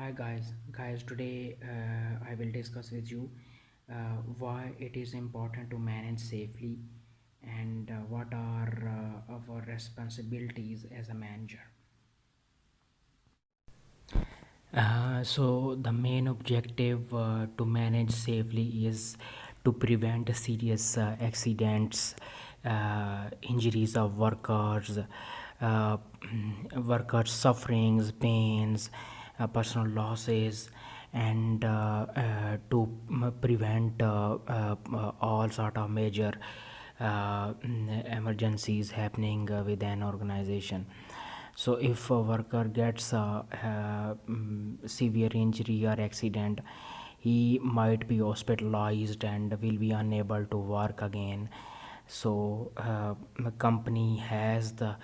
Hi guys, today I will discuss with you why it is important to manage safely and what are our responsibilities as a manager. So the main objective to manage safely is to prevent serious accidents, injuries of workers, uh, workers' sufferings, pains, personal losses, and to prevent all sort of major emergencies happening with an organization. So if a worker gets severe injury or accident, he might be hospitalized and will be unable to work again. So the company has the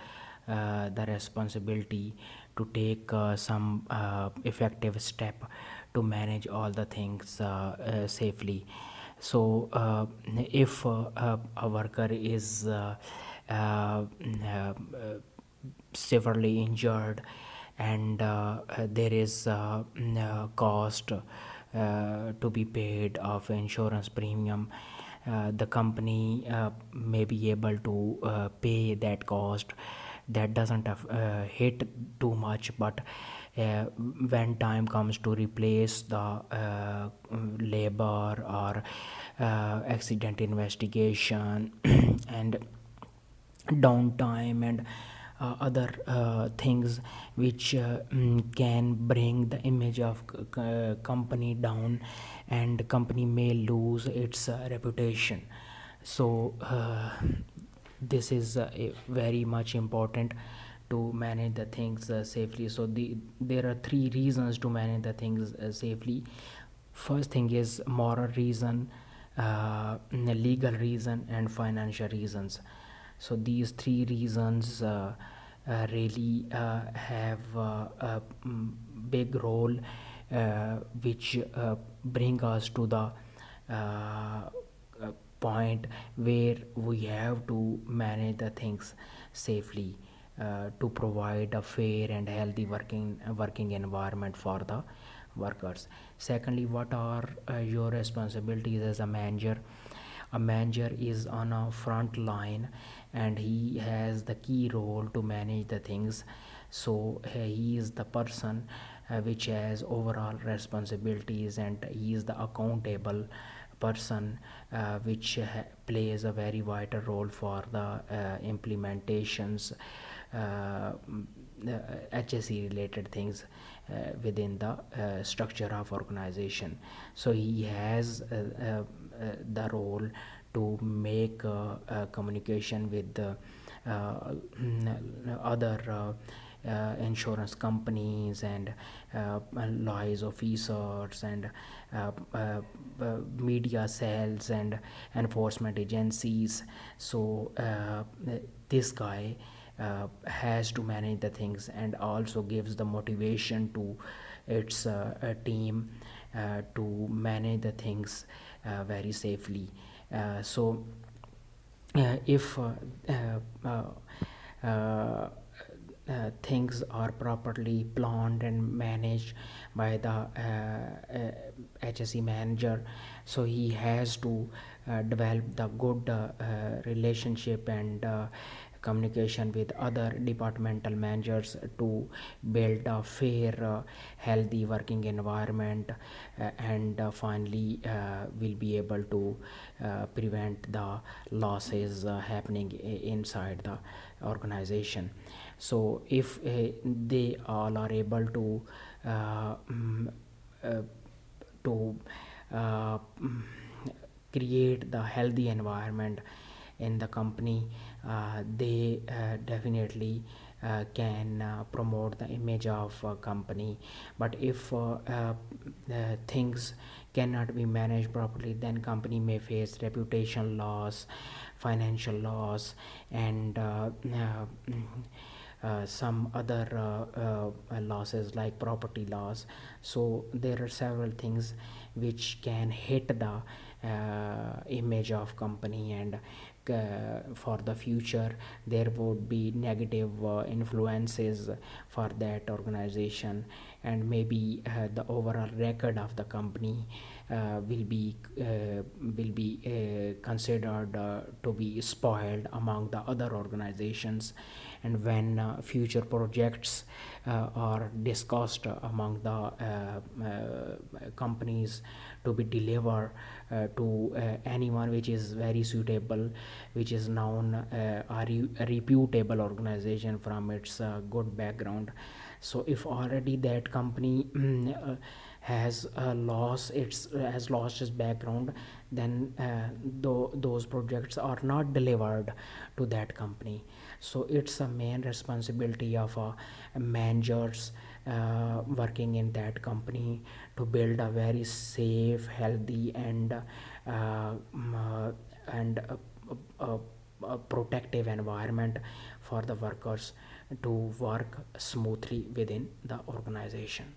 responsibility to take some effective step to manage all the things safely. So if a worker is severely injured and there is cost to be paid of insurance premium, the company may be able to pay that cost. That doesn't hit too much, but when time comes to replace the labor or accident investigation and downtime and other things which can bring the image of company down, and company may lose its reputation. So this is very much important to manage the things safely. So there are three reasons to manage the things safely. First thing is moral reason, legal reason, and financial reasons. So these three reasons really have big role which bring us to the uh, point where we have to manage the things safely to provide a fair and healthy working environment for the workers. Secondly, what are your responsibilities as a manager? A manager is on a front line and he has the key role to manage the things. So he is the person which has overall responsibilities, and he is the accountable person which plays a very vital role for the implementations, HSE related things within the structure of organization. So he has the role to make communication with the other insurance companies and lawyers officers and media cells and enforcement agencies. So this guy has to manage the things and also gives the motivation to its team to manage the things very safely. So if uh, things are properly planned and managed by the HSE manager, so he has to develop the good relationship and communication with other departmental managers to build a fair healthy working environment, and finally will be able to prevent the losses happening inside the organization. So if they all are able to mm, uh, to uh, mm, create the healthy environment in the company, they definitely can promote the image of a company. But if things cannot be managed properly, then company may face reputation loss, financial loss, and some other losses like property loss. So there are several things which can hit the image of company, and for the future there would be negative influences for that organization, and maybe the overall record of the company will be considered to be spoiled among the other organizations. And when future projects are discussed among the companies to be delivered to anyone which is very suitable, which is known a reputable organization from its good background. So if already that company has lost its background, then those projects are not delivered to that company. So it's a main responsibility of managers working in that company to build a very safe, healthy, and a protective environment for the workers to work smoothly within the organization.